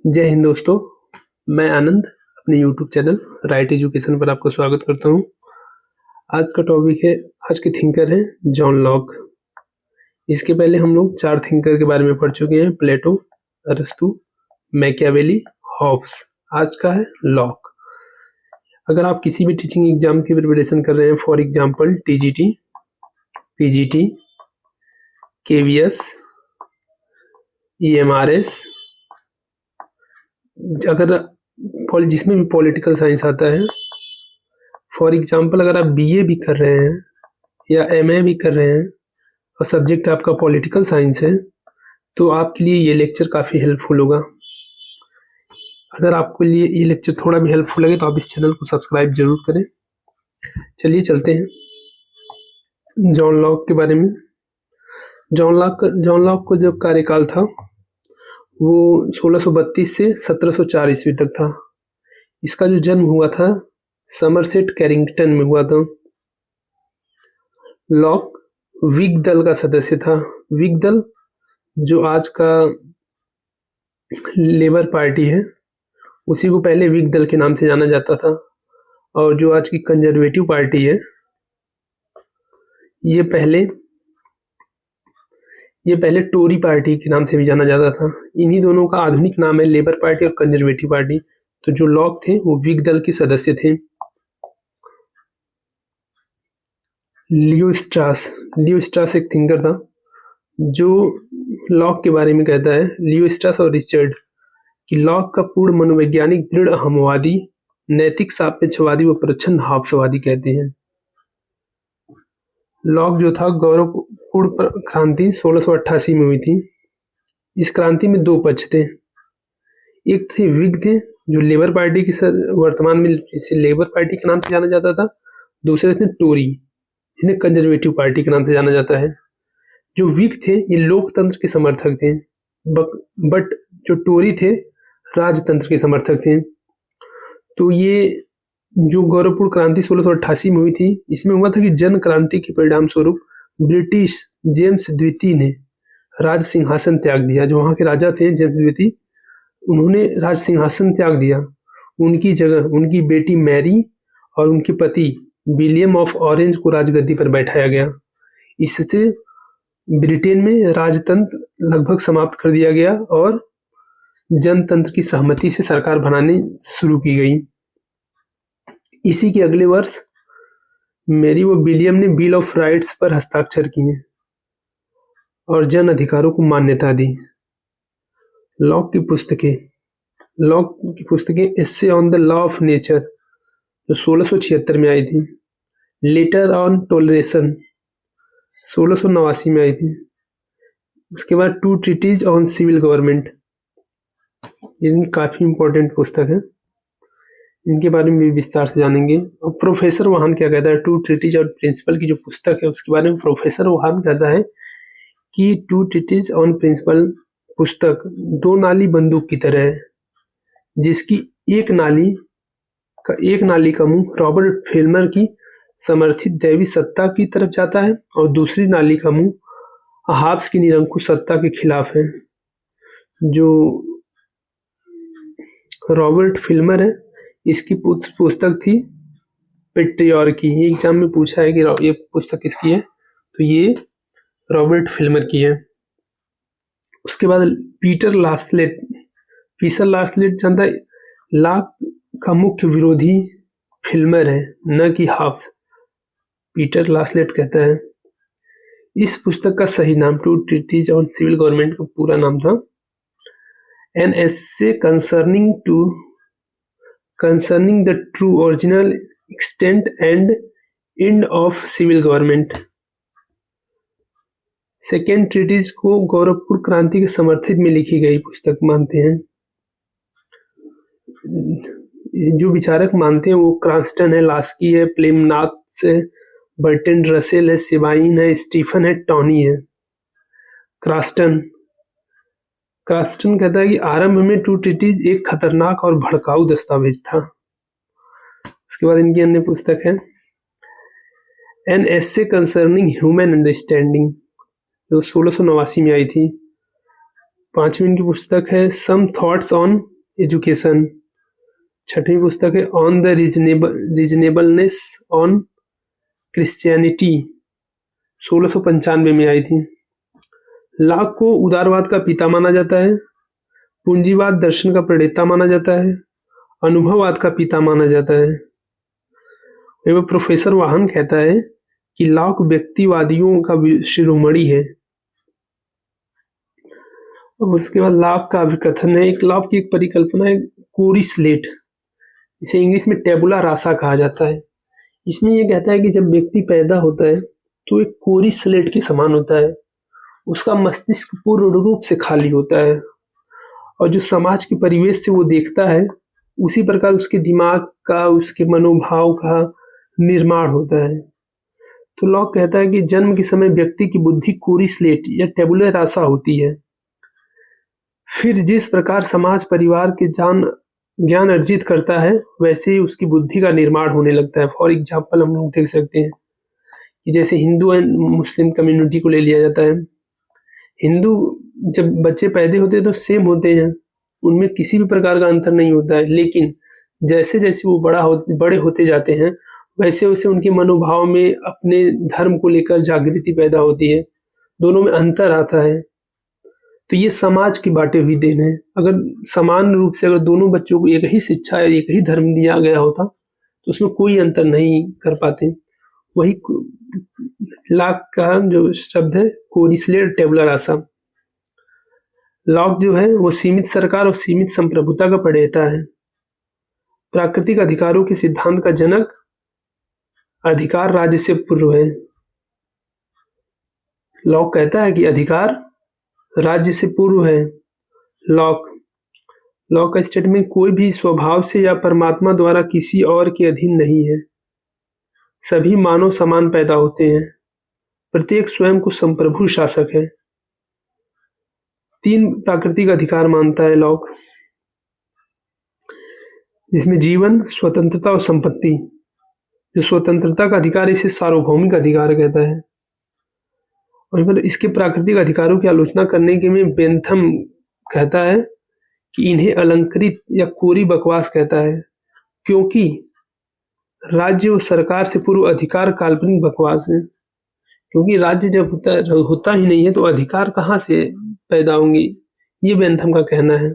जय हिंद दोस्तों, मैं आनंद अपने यूट्यूब चैनल राइट एजुकेशन पर आपका स्वागत करता हूँ। आज का टॉपिक है, आज के थिंकर हैं जॉन लॉक। इसके पहले हम लोग 4 थिंकर के बारे में पढ़ चुके हैं, प्लेटो, अरस्तु, मैकियावेली, हॉब्स। आज का है लॉक। अगर आप किसी भी टीचिंग एग्जाम्स की प्रिपरेशन कर रहे हैं, for example TGT, PGT, KVS, EMRS, अगर जिसमें भी पॉलिटिकल साइंस आता है, फॉर एग्जांपल अगर आप बीए भी कर रहे हैं या एमए भी कर रहे हैं और सब्जेक्ट आपका पॉलिटिकल साइंस है, तो आपके लिए ये लेक्चर काफ़ी हेल्पफुल होगा। अगर आपके लिए ये लेक्चर थोड़ा भी हेल्पफुल लगे तो आप इस चैनल को सब्सक्राइब जरूर करें। चलिए चलते हैं जॉन लॉक के बारे में। जॉन लॉक को जो कार्यकाल था वो 1632 से 1704 ईस्वी तक था। इसका जो जन्म हुआ था समरसेट कैरिंगटन में हुआ था। लॉक व्हिग दल का सदस्य था। व्हिग दल जो आज का लेबर पार्टी है, उसी को पहले व्हिग दल के नाम से जाना जाता था। और जो आज की कंजर्वेटिव पार्टी है, ये पहले टोरी पार्टी के नाम से भी जाना जाता था। इन्हीं दोनों का आधुनिक नाम है लेबर पार्टी और कंजर्वेटिव पार्टी। तो जो लॉक थे वो व्हिग दल के सदस्य थे। लियो स्ट्रास एक थिंकर था जो लॉक के बारे में कहता है, लियो स्ट्रास और रिचर्ड, कि लॉक का पूर्ण मनोवैज्ञानिक दृढ़ अहमवादी, नैतिक सापेक्षवादी व प्रच्छन्न हॉब्सवादी कहते हैं। लॉक जो था गौरवपूर्ण क्रांति 1688 में हुई थी। इस क्रांति में 2 पक्ष थे। एक थे व्हिग थे जो लेबर पार्टी की वर्तमान में इसे लेबर पार्टी के नाम से जाना जाता था। दूसरे थे टोरी, इन्हें कंजर्वेटिव पार्टी के नाम से जाना जाता है। जो व्हिग थे ये लोकतंत्र के समर्थक थे, बट जो टोरी थे राजतंत्र के समर्थक थे। तो ये जो गौरवपूर्ण क्रांति 1688 में हुई थी, इसमें हुआ था कि जन क्रांति के परिणाम स्वरूप ब्रिटिश जेम्स द्वितीय ने राज सिंहासन त्याग दिया। जो वहाँ के राजा थे जेम्स द्वितीय, उन्होंने राज सिंहासन त्याग दिया। उनकी जगह उनकी बेटी मैरी और उनके पति विलियम ऑफ ऑरेंज को राजगद्दी पर बैठाया गया। इससे ब्रिटेन में राजतंत्र लगभग समाप्त कर दिया गया और जनतंत्र की सहमति से सरकार बनानी शुरू की गई। इसी के अगले वर्ष मैरी व विलियम ने बिल ऑफ राइट्स पर हस्ताक्षर किए और जन अधिकारों को मान्यता दी। लॉक की पुस्तकें essay on the law of nature जो 1676 में आई थी, लेटर ऑन टॉलरेशन 1689 में आई थी। उसके बाद 2 ट्रीटीज ऑन सिविल गवर्नमेंट, ये काफ़ी इंपॉर्टेंट पुस्तक है, इनके बारे में भी विस्तार से जानेंगे। और प्रोफेसर वहान क्या कहता है, 2 ट्रीटीज ऑन प्रिंसिपल की जो पुस्तक है उसके बारे में प्रोफेसर वहान कहता है कि 2 ट्रीटीज ऑन प्रिंसिपल पुस्तक 2 नाली बंदूक की तरह है, जिसकी एक नाली का मुंह रॉबर्ट फिल्मर की समर्थित दैवी सत्ता की तरफ जाता है और दूसरी नाली का मुंह हाब्स की निरंकुश सत्ता के खिलाफ है। जो रॉबर्ट फिल्मर है, इसकी पुस्तक थी पेट्रियार्की। ये एग्जाम में पूछा है कि ये पुस्तक किसकी है, तो ये रॉबर्ट फिल्मर की है। उसके बाद पीटर लास्लेट जानता है, लॉक का मुख्य विरोधी फिल्मर है, न कि हॉब्स। पीटर लास्लेट कहता है। इस पुस्तक का सही नाम 2 ट्रीटीज ऑन सिविल गवर्नमेंट का पूरा नाम था an essay concerning the true original extent and end of civil government। Second treaties को गौरवपूर्ण क्रांति के समर्थित में लिखी गई पुस्तक मानते हैं। जो विचारक मानते हैं वो क्रांस्टन है, लास्की है, प्लेमनाथ है, बर्टन रसेल है, सिबाइन है, स्टीफन है, टॉनी है। क्रास्टन कहता है कि आरंभ में 2 ट्रीटीज एक खतरनाक और भड़काऊ दस्तावेज था। उसके बाद इनकी अन्य पुस्तक है एन एस्से कंसर्निंग ह्यूमन अंडरस्टैंडिंग जो 1689 में आई थी। 5वीं इनकी पुस्तक है सम थॉट्स ऑन एजुकेशन। छठवीं पुस्तक है on the reasonableness on Christianity, 1695 में आई थी। लॉक को उदारवाद का पिता माना जाता है, पूंजीवाद दर्शन का प्रणेता माना जाता है, अनुभववाद का पिता माना जाता है। एवं प्रोफेसर वाहन कहता है कि लॉक व्यक्तिवादियों का शिरोमणि है। अब उसके बाद लॉक का अभिकथन है। एक लॉक की एक परिकल्पना है कोरी स्लेट, इसे इंग्लिश में टेबुला रासा कहा जाता है। इसमें यह कहता है कि जब व्यक्ति पैदा होता है तो एक कोरी स्लेट के समान होता है, उसका मस्तिष्क पूर्ण रूप से खाली होता है और जो समाज के परिवेश से वो देखता है उसी प्रकार उसके दिमाग का, उसके मनोभाव का निर्माण होता है। तो लॉक कहता है कि जन्म के समय व्यक्ति की बुद्धि कोरी स्लेट या टेबुला रासा होती है, फिर जिस प्रकार समाज परिवार के ज्ञान अर्जित करता है वैसे ही उसकी बुद्धि का निर्माण होने लगता है। फॉर एग्जाम्पल हम लोग देख सकते हैं कि जैसे हिंदू एंड मुस्लिम कम्युनिटी को ले लिया जाता है। हिंदू जब बच्चे पैदा होते हैं तो सेम होते हैं, उनमें किसी भी प्रकार का अंतर नहीं होता है, लेकिन जैसे जैसे वो बड़े होते जाते हैं वैसे वैसे उनके मनोभाव में अपने धर्म को लेकर जागृति पैदा होती है, दोनों में अंतर आता है। तो ये समाज की बांटी हुई देन है। अगर समान रूप से अगर दोनों बच्चों को एक ही शिक्षा या एक ही धर्म दिया गया होता तो उसमें कोई अंतर नहीं कर पाते। वही लॉक का जो शब्द है कोरी स्लेट टेबुला रासा। लॉक जो है वो सीमित सरकार और सीमित संप्रभुता का प्रणेता है। प्राकृतिक अधिकारों के सिद्धांत का जनक अधिकार राज्य से पूर्व है। लॉक कहता है कि अधिकार राज्य से पूर्व है। लॉक का स्टेटमेंट कोई भी स्वभाव से या परमात्मा द्वारा किसी और के अधीन नहीं है। सभी मानव समान पैदा होते हैं, प्रत्येक स्वयं को संप्रभु शासक है। 3 प्राकृतिक अधिकार मानता है लॉक, जिसमें जीवन, स्वतंत्रता और संपत्ति। जो स्वतंत्रता का अधिकार इसे सार्वभौमिक अधिकार कहता है। और इसके प्राकृतिक अधिकारों की आलोचना करने के में बेंथम कहता है कि इन्हें अलंकृत या कोरी बकवास कहता है, क्योंकि राज्य और सरकार से पूर्व अधिकार काल्पनिक बकवास है। क्योंकि राज्य जब होता ही नहीं है तो अधिकार कहाँ से पैदा होंगे, ये बेंथम का कहना है।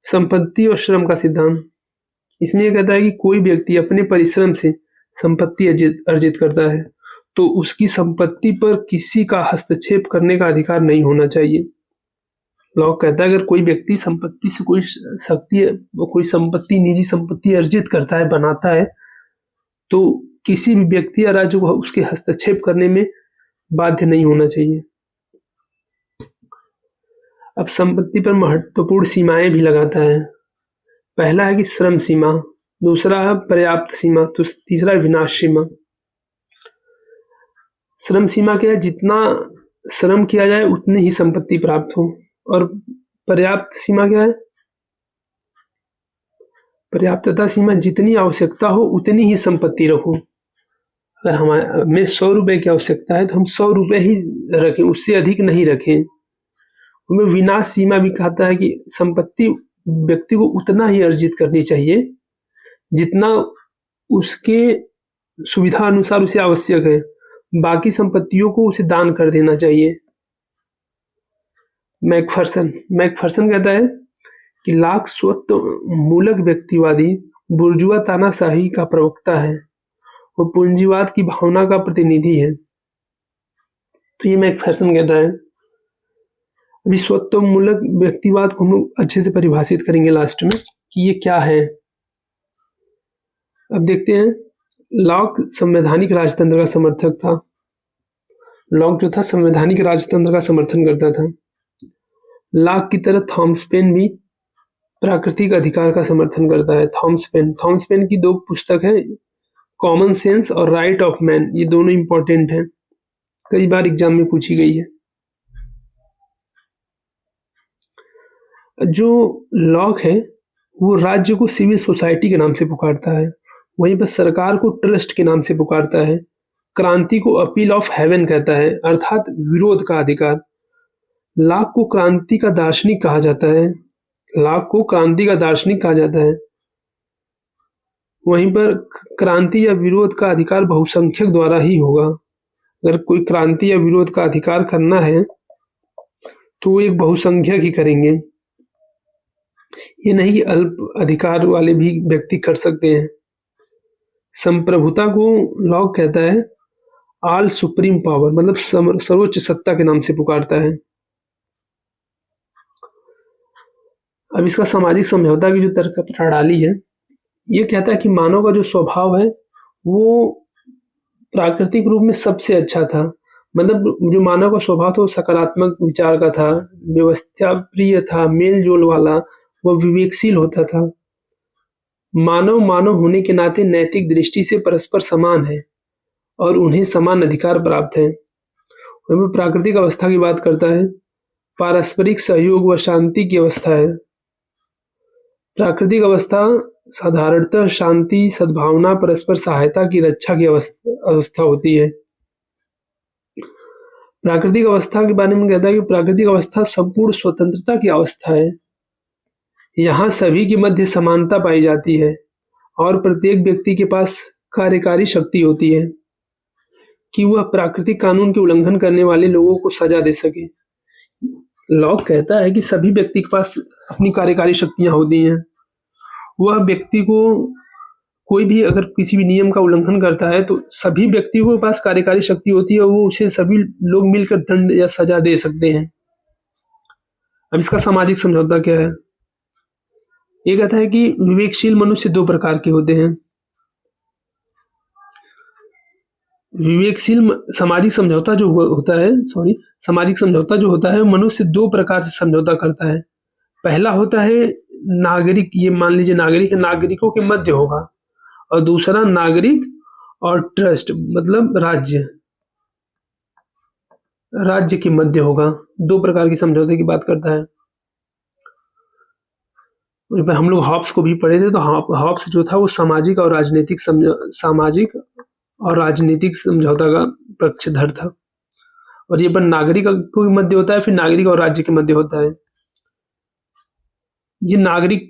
संपत्ति और श्रम का सिद्धांत, इसमें यह कहता है कि कोई व्यक्ति अपने परिश्रम से संपत्ति अर्जित करता है तो उसकी संपत्ति पर किसी का हस्तक्षेप करने का अधिकार नहीं होना चाहिए। लॉक कहता है अगर कोई व्यक्ति संपत्ति से कोई संपत्ति, निजी संपत्ति अर्जित करता है, बनाता है, तो किसी भी व्यक्ति या राज्य को उसके हस्तक्षेप करने में बाध्य नहीं होना चाहिए। अब संपत्ति पर महत्वपूर्ण सीमाएं भी लगाता है। पहला है कि श्रम सीमा, दूसरा है पर्याप्त सीमा, तो तीसरा है विनाश सीमा। श्रम सीमा क्या है, जितना श्रम किया जाए उतनी ही संपत्ति प्राप्त हो। और पर्याप्त सीमा क्या है, पर्याप्तता सीमा जितनी आवश्यकता हो उतनी ही संपत्ति रखो। अगर हमें 100 रुपए की आवश्यकता है तो हम 100 रुपए ही रखें, उससे अधिक नहीं रखें। हमें विनाश सीमा भी कहता है कि संपत्ति व्यक्ति को उतना ही अर्जित करनी चाहिए जितना उसके सुविधा अनुसार उसे आवश्यक है, बाकी संपत्तियों को उसे दान कर देना चाहिए। मैकफर्सन कहता है कि लॉक स्वत्व मूलक व्यक्तिवादी बुर्जुआ तानाशाही का प्रवक्ता है, वो पूंजीवाद की भावना का प्रतिनिधि है। तो ये मैकफर्सन कहता है। अभी स्वत्व मूलक व्यक्तिवाद को हम लोग अच्छे से परिभाषित करेंगे लास्ट में कि ये क्या है। अब देखते हैं, लॉक संवैधानिक राजतंत्र का समर्थक था। लॉक जो था संवैधानिक राजतंत्र का समर्थन करता था। लॉक की तरह थॉमस पेन भी प्राकृतिक अधिकार का समर्थन करता है। थॉमस पेन की 2 पुस्तक है, कॉमन सेंस और राइट ऑफ मैन, ये दोनों इंपॉर्टेंट हैं, कई बार एग्जाम में पूछी गई है। जो लॉक है वो राज्य को सिविल सोसाइटी के नाम से पुकारता है, वहीं पर सरकार को ट्रस्ट के नाम से पुकारता है। क्रांति को अपील ऑफ हेवन कहता है, अर्थात विरोध का अधिकार। लॉक को क्रांति का दार्शनिक कहा जाता है। लॉक को क्रांति का दार्शनिक कहा जाता है। वहीं पर क्रांति या विरोध का अधिकार बहुसंख्यक द्वारा ही होगा। अगर कोई क्रांति या विरोध का अधिकार करना है तो वो एक बहुसंख्यक ही करेंगे, ये नहीं कि अल्प अधिकार वाले भी व्यक्ति कर सकते हैं। संप्रभुता को लॉक कहता है ऑल सुप्रीम पावर, मतलब सर्वोच्च सत्ता के नाम से पुकारता है। अब इसका सामाजिक समझौता की जो तर्क प्रणाली है, ये कहता है कि मानव का जो स्वभाव है वो प्राकृतिक रूप में सबसे अच्छा था। मतलब जो मानव का स्वभाव था वो सकारात्मक विचार का था, व्यवस्था प्रिय था, मेल जोल वाला, वह विवेकशील होता था। मानव मानव होने के नाते नैतिक दृष्टि से परस्पर समान है और उन्हें समान अधिकार प्राप्त है। वह प्राकृतिक अवस्था की बात करता है, पारस्परिक सहयोग व शांति की अवस्था है। प्राकृतिक अवस्था साधारणतः शांति, सद्भावना, परस्पर सहायता की रक्षा की अवस्था होती है। प्राकृतिक अवस्था के बारे में कहता है कि प्राकृतिक अवस्था संपूर्ण स्वतंत्रता की अवस्था है। यहाँ सभी के मध्य समानता पाई जाती है और प्रत्येक व्यक्ति के पास कार्यकारी शक्ति होती है कि वह प्राकृतिक कानून के उल्लंघन करने वाले लोगों को सजा दे सके। लॉक कहता है कि सभी व्यक्ति के पास अपनी कार्यकारी शक्तियां होती हैं। वह व्यक्ति को कोई भी अगर किसी भी नियम का उल्लंघन करता है तो सभी व्यक्तियों के पास कार्यकारी शक्ति होती है और वो उसे सभी लोग मिलकर दंड या सजा दे सकते हैं। अब इसका सामाजिक समझौता क्या है? ये कहता है कि विवेकशील मनुष्य दो प्रकार के होते हैं। विवेकशील सामाजिक समझौता जो होता है सामाजिक समझौता जो होता है मनुष्य दो प्रकार से समझौता करता है। पहला होता है नागरिक, ये मान लीजिए नागरिक नागरिकों के मध्य होगा, और दूसरा नागरिक और ट्रस्ट मतलब राज्य के मध्य होगा। दो प्रकार की समझौते की बात करता है। हम लोग हॉब्स को भी पढ़े थे, तो हॉब्स जो था वो सामाजिक और राजनीतिक समझौता का पक्षधर था, और ये पर नागरिकों के मध्य होता है, फिर नागरिक और राज्य के मध्य होता है। ये नागरिक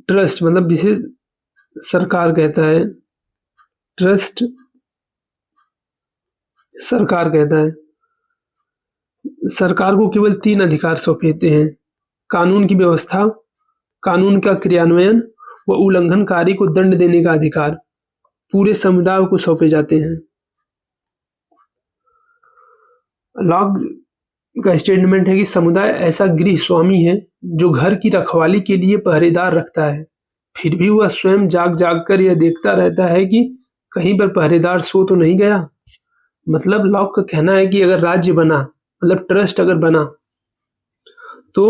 ट्रस्ट मतलब जिसे सरकार कहता है, ट्रस्ट सरकार कहता है। सरकार को केवल 3 अधिकार सौंपे हैं: कानून की व्यवस्था, कानून का क्रियान्वयन व उल्लंघनकारी को दंड देने का अधिकार पूरे समुदाय को सौंपे जाते हैं। लॉक का स्टेटमेंट है कि समुदाय ऐसा गृह स्वामी है जो घर की रखवाली के लिए पहरेदार रखता है, फिर भी वह स्वयं जाग जाग कर यह देखता रहता है कि कहीं पर पहरेदार सो तो नहीं गया। मतलब लॉक का कहना है कि अगर राज्य बना, मतलब ट्रस्ट अगर बना, तो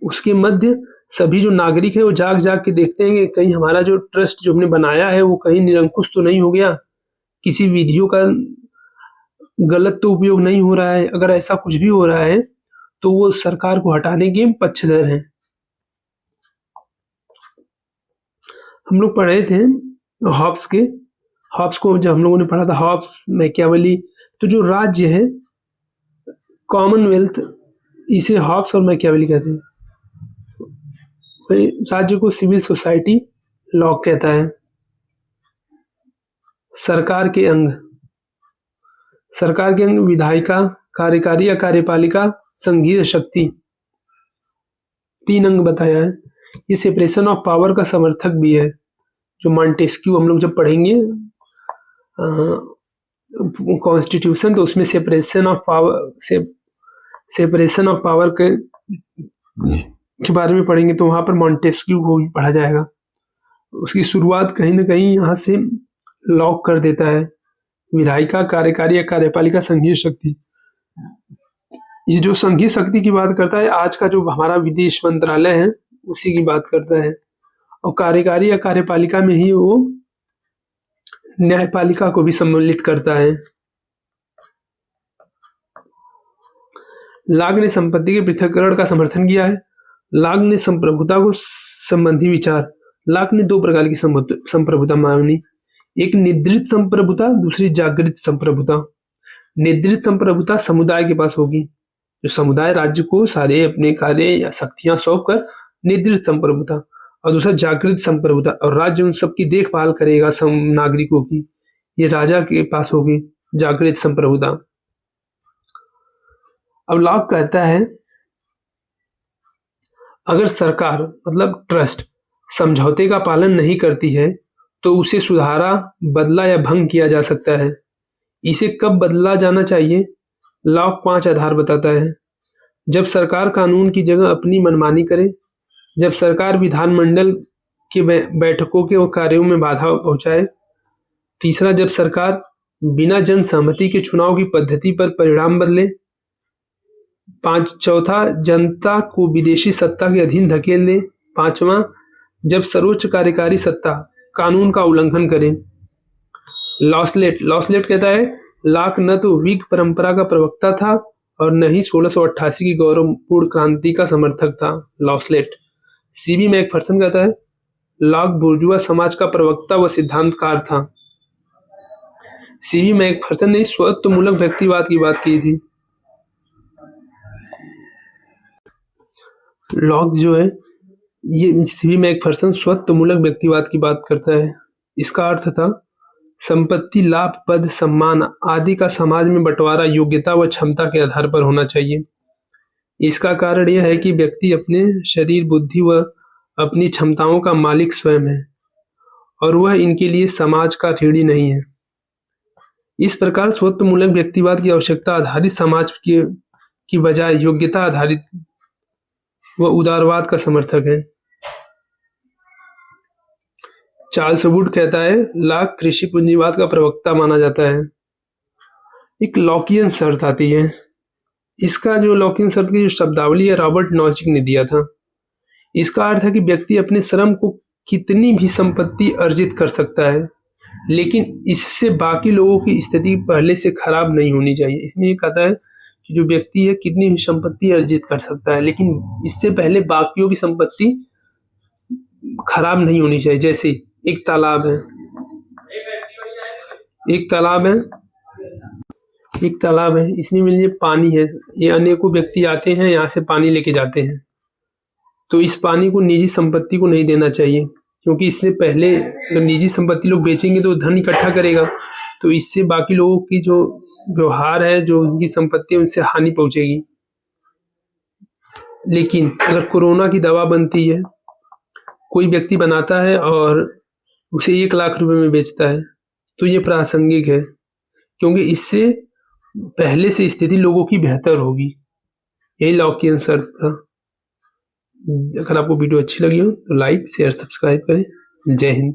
उसके मध्य सभी जो नागरिक है वो जाग जाग के देखते हैं कि कहीं हमारा जो ट्रस्ट जो हमने बनाया है वो कहीं निरंकुश तो नहीं हो गया, किसी विधियों का गलत तो उपयोग नहीं हो रहा है। अगर ऐसा कुछ भी हो रहा है तो वो सरकार को हटाने के पक्षधर हैं। हम लोग पढ़े थे हॉब्स को जब हम लोगों ने पढ़ा था, हॉब्स, मैकियावेली। तो जो राज्य है कॉमनवेल्थ, इसे हॉब्स और मैकियावेली कहते हैं। राज्य को सिविल सोसाइटी लॉक कहता है। सरकार के अंग विधायिका, कार्यकारी या कार्यपालिका, संघीय शक्ति, 3 अंग बताया है। ये सेपरेशन ऑफ पावर का समर्थक भी है, जो मॉन्टेस्क्यू हम लोग जब पढ़ेंगे कॉन्स्टिट्यूशन, तो उसमें सेपरेशन ऑफ पावर के बारे में पढ़ेंगे, तो वहां पर मॉन्टेस्क्यू को भी पढ़ा जाएगा। उसकी शुरुआत कहीं ना कहीं यहाँ से लॉक कर देता है। विधायिका, कार्यकारी या कार्यपालिका, संघीय शक्ति। ये जो संघीय शक्ति की बात करता है, आज का जो हमारा विदेश मंत्रालय है उसी की बात करता है, और कार्यकारी या कार्यपालिका में ही वो न्यायपालिका को भी सम्मिलित करता है। लॉक ने संपत्ति के पृथक्करण का समर्थन किया है। लॉक ने संप्रभुता को संबंधी विचार, लॉक ने 2 प्रकार की संप्रभुता मांगी, एक निद्रित संप्रभुता, दूसरी जागृत संप्रभुता। निद्रित संप्रभुता समुदाय के पास होगी, जो समुदाय राज्य को सारे अपने कार्य या शक्तियां सौंप कर निद्रित संप्रभुता, और दूसरा जागृत संप्रभुता, और राज्य उन सबकी देखभाल करेगा नागरिकों की, ये राजा के पास होगी जागृत संप्रभुता। अब लॉक कहता है अगर सरकार मतलब ट्रस्ट समझौते का पालन नहीं करती है तो उसे सुधारा, बदला या भंग किया जा सकता है। इसे कब बदला जाना चाहिए? लॉक 5 आधार बताता है। जब सरकार कानून की जगह अपनी मनमानी करे, जब सरकार विधानमंडल के बैठकों के कार्यों में बाधा पहुंचाए, तीसरा जब सरकार बिना जन सहमति के चुनाव की पद्धति पर परिणाम बदले, चौथा जनता को विदेशी सत्ता के अधीन धकेल दे, पांचवा जब सर्वोच्च कार्यकारी सत्ता कानून का उल्लंघन करे। लॉसलेट कहता है लॉक न तो व्हिग परंपरा का प्रवक्ता था और न ही 1688 की गौरवपूर्ण क्रांति का समर्थक था। लॉसलेट। सीबी मैकफर्सन कहता है लॉक बुर्जुआ समाज का प्रवक्ता व सिद्धांतकार था। सीबी मैकफर्सन ने स्वत्वमूलक व्यक्तिवाद की बात की थी। लॉक जो है ये सीबी मैकफर्सन स्वत्वमूलक व्यक्तिवाद की बात करता है। इसका अर्थ था संपत्ति, लाभ, पद, सम्मान आदि का समाज में बंटवारा योग्यता व क्षमता के आधार पर होना चाहिए। इसका कारण यह है कि व्यक्ति अपने शरीर, बुद्धि व अपनी क्षमताओं का मालिक स्वयं है और वह इनके लिए समाज का ऋणी नहीं है। इस प्रकार स्वत्वमूलक व्यक्तिवाद की आवश्यकता आधारित समाज की बजाय योग्यता आधारित व उदारवाद का समर्थक है। चार्ल्स वुड कहता है लॉक कृषि पूंजीवाद का प्रवक्ता माना जाता है। एक लॉकियन शर्त आती है। इसका जो लॉकियन शर्त की जो शब्दावली है रॉबर्ट नॉजिक ने दिया था। इसका अर्थ है कि व्यक्ति अपने श्रम को कितनी भी संपत्ति अर्जित कर सकता है, लेकिन इससे बाकी लोगों की स्थिति पहले से खराब नहीं होनी चाहिए। इसमें ये कहता है कि जो व्यक्ति है कितनी भी संपत्ति अर्जित कर सकता है, लेकिन इससे पहले बाकियों की संपत्ति खराब नहीं होनी चाहिए। जैसे एक तालाब है, इसमें मिलिए पानी है, ये अनेकों व्यक्ति आते हैं यहाँ से पानी लेके जाते हैं, तो इस पानी को निजी संपत्ति को नहीं देना चाहिए, क्योंकि इससे पहले अगर निजी संपत्ति लोग बेचेंगे तो धन इकट्ठा करेगा, तो इससे बाकी लोगों की जो व्यवहार है, जो उनकी संपत्ति है, उनसे हानि पहुंचेगी। लेकिन अगर कोरोना की दवा बनती है, कोई व्यक्ति बनाता है और उसे 1 लाख रुपए में बेचता है, तो ये प्रासंगिक है, क्योंकि इससे पहले से स्थिति लोगों की बेहतर होगी। यही लॉकियन शर्त था। अगर आपको वीडियो अच्छी लगी हो तो लाइक, शेयर, सब्सक्राइब करें। जय हिंद।